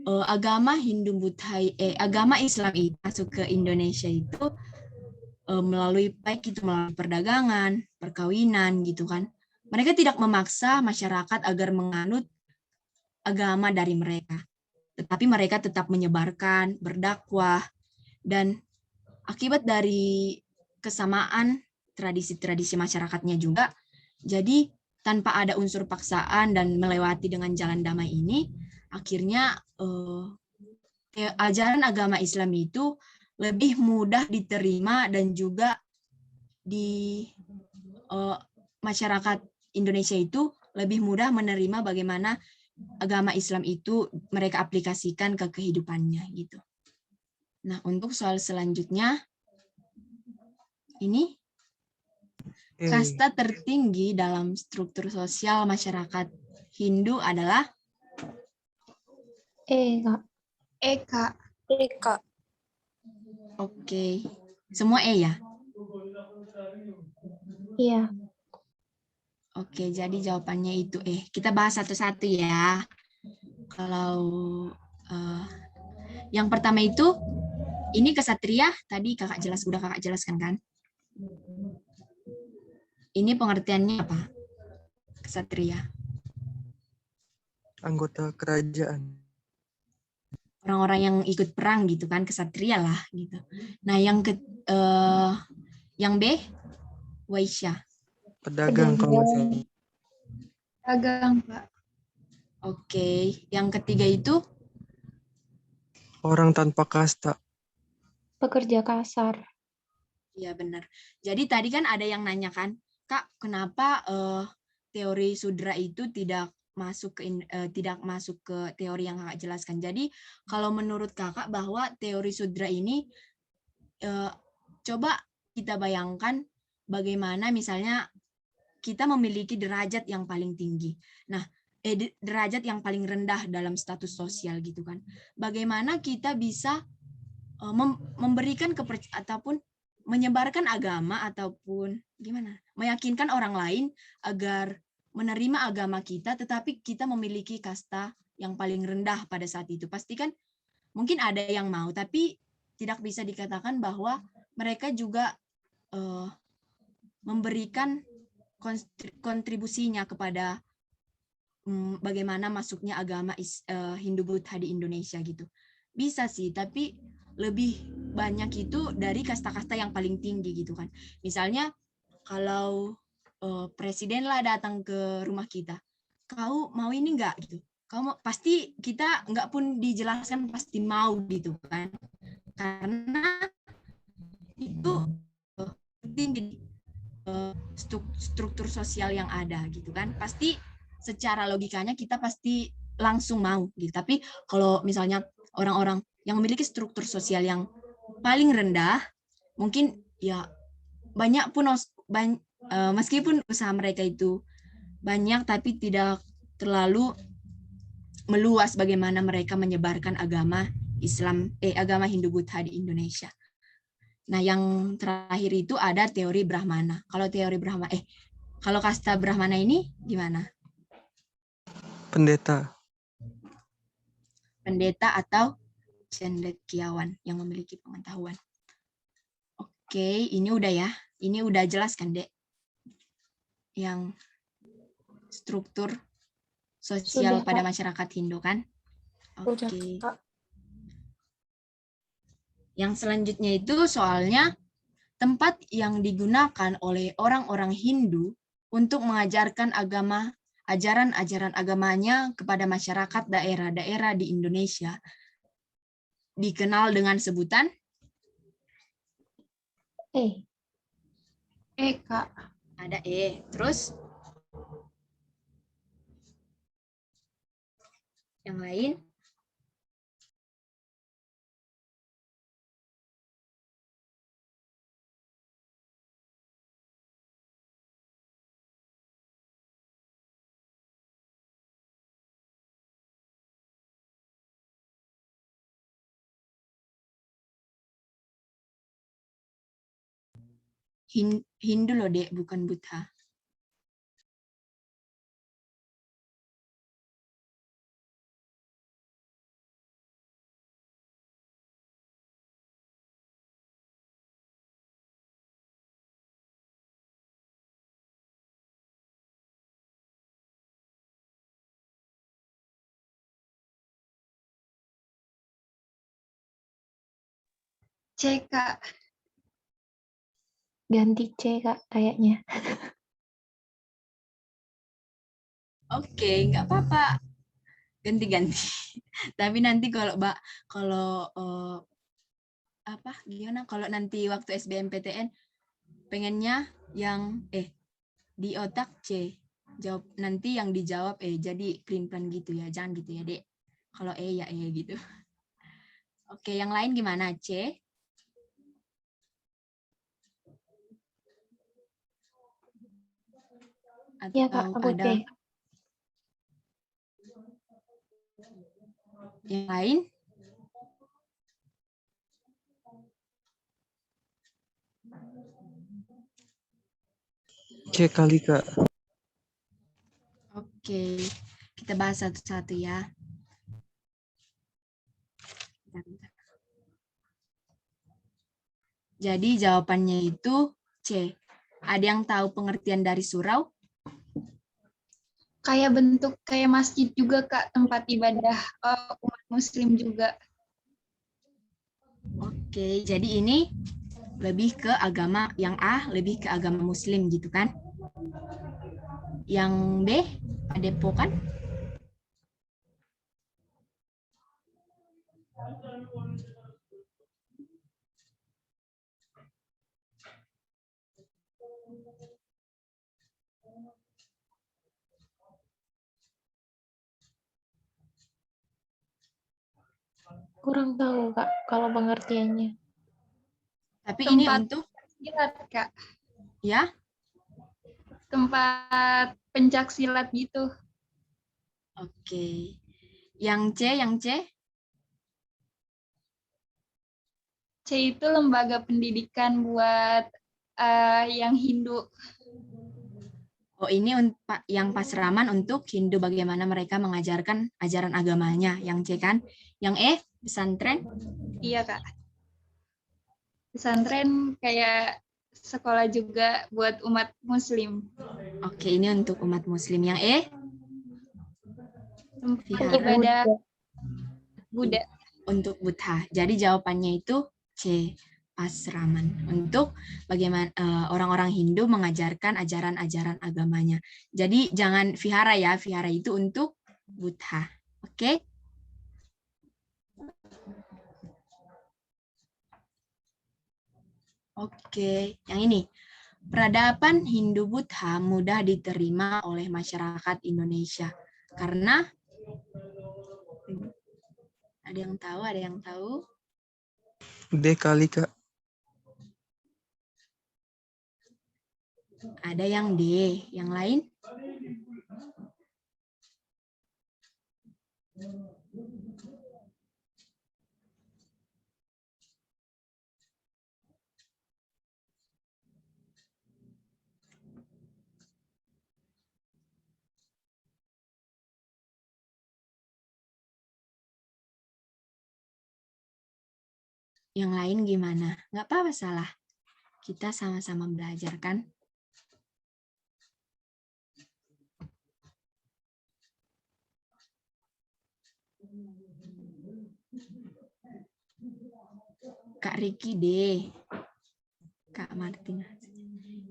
agama Hindu Buddha, agama Islam itu masuk ke Indonesia itu melalui baik itu melalui perdagangan, perkawinan gitu kan. Mereka tidak memaksa masyarakat agar menganut agama dari mereka. Tetapi mereka tetap menyebarkan, berdakwah, dan akibat dari kesamaan tradisi-tradisi masyarakatnya juga, jadi tanpa ada unsur paksaan dan melewati dengan jalan damai ini, akhirnya ajaran agama Islam itu lebih mudah diterima dan juga di masyarakat Indonesia itu lebih mudah menerima bagaimana agama Islam itu mereka aplikasikan ke kehidupannya gitu. Nah, untuk soal selanjutnya ini kasta tertinggi dalam struktur sosial masyarakat Hindu adalah E, Kak. Kak. D, Kak. Oke. Semua E ya? Iya. Oke, jadi jawabannya itu Kita bahas satu-satu ya. Kalau yang pertama itu, ini kesatria, tadi udah kakak jelaskan kan? Ini pengertiannya apa? Kesatria. Anggota kerajaan. Orang-orang yang ikut perang gitu kan, kesatria lah gitu. Nah, yang B, Waisya. Pedagang kalau nggak salah. Dagang, Pak. Oke, yang ketiga itu Orang tanpa kasta. Pekerja kasar. ya benar. Jadi tadi kan ada yang nanya kan, Kak, kenapa teori Sudra itu tidak tidak masuk ke teori yang kakak jelaskan. Jadi kalau menurut kakak bahwa teori sudra ini coba kita bayangkan bagaimana misalnya kita memiliki derajat yang paling tinggi. Nah, derajat yang paling rendah dalam status sosial gitu kan. Bagaimana kita bisa memberikan ataupun menyebarkan agama ataupun gimana? Meyakinkan orang lain agar menerima agama kita, tetapi kita memiliki kasta yang paling rendah pada saat itu. Pasti kan mungkin ada yang mau, tapi tidak bisa dikatakan bahwa mereka juga memberikan kontribusinya kepada bagaimana masuknya agama Hindu Buddha di Indonesia gitu. Bisa sih, tapi lebih banyak itu dari kasta-kasta yang paling tinggi gitu kan. Misalnya kalau presiden lah datang ke rumah kita, kau mau ini enggak gitu, kau mau, pasti kita enggak pun dijelaskan pasti mau gitu kan, karena itu tinggi struktur sosial yang ada gitu kan, pasti secara logikanya kita pasti langsung mau gitu. Tapi kalau misalnya orang-orang yang memiliki struktur sosial yang paling rendah, mungkin ya banyak pun meskipun usaha mereka itu banyak, tapi tidak terlalu meluas bagaimana mereka menyebarkan agama agama Hindu Buddha di Indonesia. Nah, yang terakhir itu ada teori Brahmana. Kalau kasta Brahmana ini gimana? Pendeta. Pendeta atau cendekiawan yang memiliki pengetahuan. Oke, ini udah ya. Ini udah jelas kan, Dek? Yang struktur sosial Sudah, pada Kak. masyarakat Hindu kan? Udah, Oke. Kak. Yang selanjutnya itu soalnya tempat yang digunakan oleh orang-orang Hindu untuk mengajarkan ajaran-ajaran agamanya kepada masyarakat daerah-daerah di Indonesia dikenal dengan sebutan Kak. ada terus yang lain. Hindu loh, Dek, bukan Buddha. C, Kak. Ganti C, Kak, kayaknya. Oke, nggak apa-apa. Ganti-ganti. Tapi nanti gimana kalau nanti waktu SBMPTN pengennya yang di otak C, jawab nanti yang dijawab jadi plan gitu ya, jangan gitu ya, Dek. Kalau ya gitu. Oke, yang lain gimana? C? Atau Iya, Kak, aku ada C. yang lain? C kali, Kak. Oke, kita bahas satu-satu ya. Bentar. Jadi jawabannya itu C. Ada yang tahu pengertian dari surau? Kayak bentuk kayak masjid juga, Kak, tempat ibadah umat muslim juga. Oke, jadi ini lebih ke agama, yang A lebih ke agama muslim gitu kan? Yang B, padepokan? Kurang tahu Kak kalau pengertiannya. Tapi ini Tempat untuk silat, Kak. ya. Tempat pencak silat gitu. Oke. Yang C. C itu lembaga pendidikan buat yang Hindu. Oh, ini yang pasraman untuk Hindu, bagaimana mereka mengajarkan ajaran agamanya. Yang C kan? Yang E, pesantren. Iya, Kak. Pesantren kayak sekolah juga buat umat muslim. Oke, ini untuk umat muslim. Yang E, Tempat Vihara. ibadah Buddha. Untuk Buddha. Jadi jawabannya itu C, pasraman. Untuk bagaimana orang-orang Hindu mengajarkan ajaran-ajaran agamanya. Jadi jangan vihara ya, vihara itu untuk Buddha. Oke? Oke, yang ini. Peradaban Hindu-Buddha mudah diterima oleh masyarakat Indonesia. Karena ada yang tahu? D kali, Kak. Ada yang D, yang lain? Yang lain gimana? Nggak apa-apa salah. Kita sama-sama belajar kan? Kak Riki D. Kak Martina.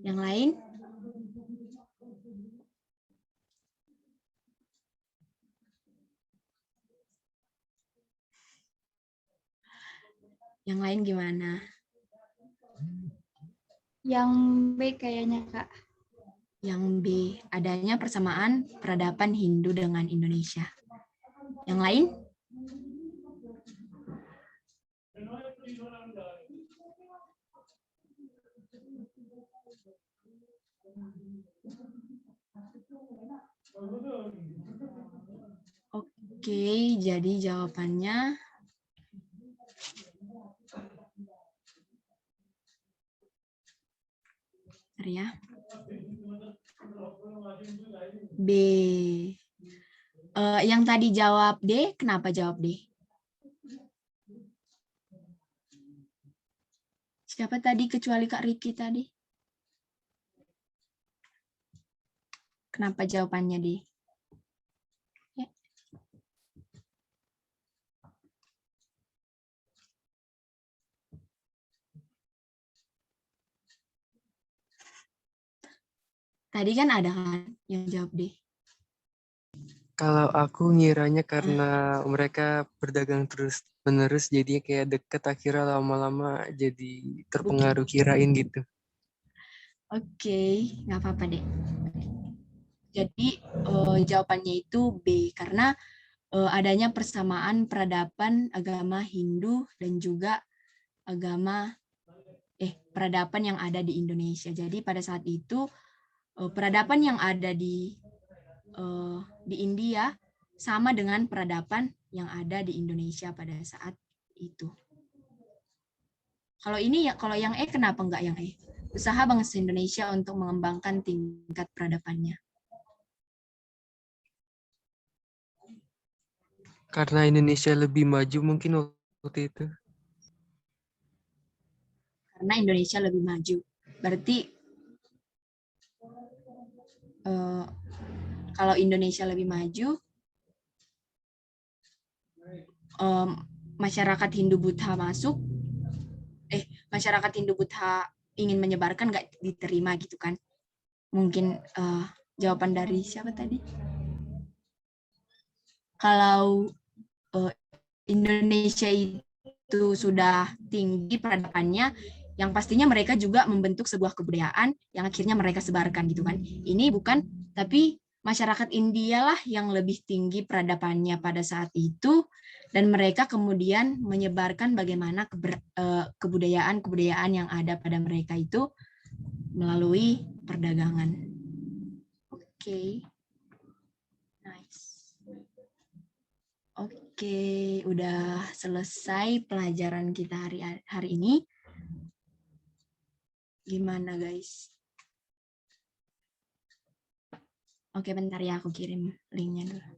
Yang lain? Yang lain gimana? Yang B kayaknya, Kak. Yang B, adanya persamaan peradaban Hindu dengan Indonesia. Yang lain? Oke, jadi jawabannya ya. B. Yang tadi jawab D, kenapa jawab D? Siapa tadi kecuali Kak Riki tadi? Kenapa jawabannya D? Ya. Tadi kan ada kan yang jawab D. Kalau aku ngiranya karena mereka berdagang terus-menerus, jadinya kayak deket, akhirnya lama-lama jadi terpengaruh kirain gitu. Oke, nggak apa-apa deh. Jadi jawabannya itu B, karena adanya persamaan peradaban agama Hindu dan juga peradaban yang ada di Indonesia. Jadi pada saat itu peradaban yang ada di India sama dengan peradaban yang ada di Indonesia pada saat itu. Kalau ini ya, kalau yang E kenapa enggak yang E? Usaha bangsa Indonesia untuk mengembangkan tingkat peradabannya. Karena Indonesia lebih maju mungkin waktu itu. Karena Indonesia lebih maju. Berarti kalau Indonesia lebih maju, masyarakat Hindu-Buddha masuk, masyarakat Hindu-Buddha ingin menyebarkan nggak diterima gitu kan? Mungkin jawaban dari siapa tadi? Kalau Indonesia itu sudah tinggi peradabannya, yang pastinya mereka juga membentuk sebuah kebudayaan yang akhirnya mereka sebarkan gitu kan. Ini bukan, tapi masyarakat India lah yang lebih tinggi peradabannya pada saat itu, dan mereka kemudian menyebarkan bagaimana kebudayaan-kebudayaan yang ada pada mereka itu melalui perdagangan. Oke. Nice. Oke, udah selesai pelajaran kita hari ini. Gimana, guys? Oke, bentar ya, aku kirim linknya dulu.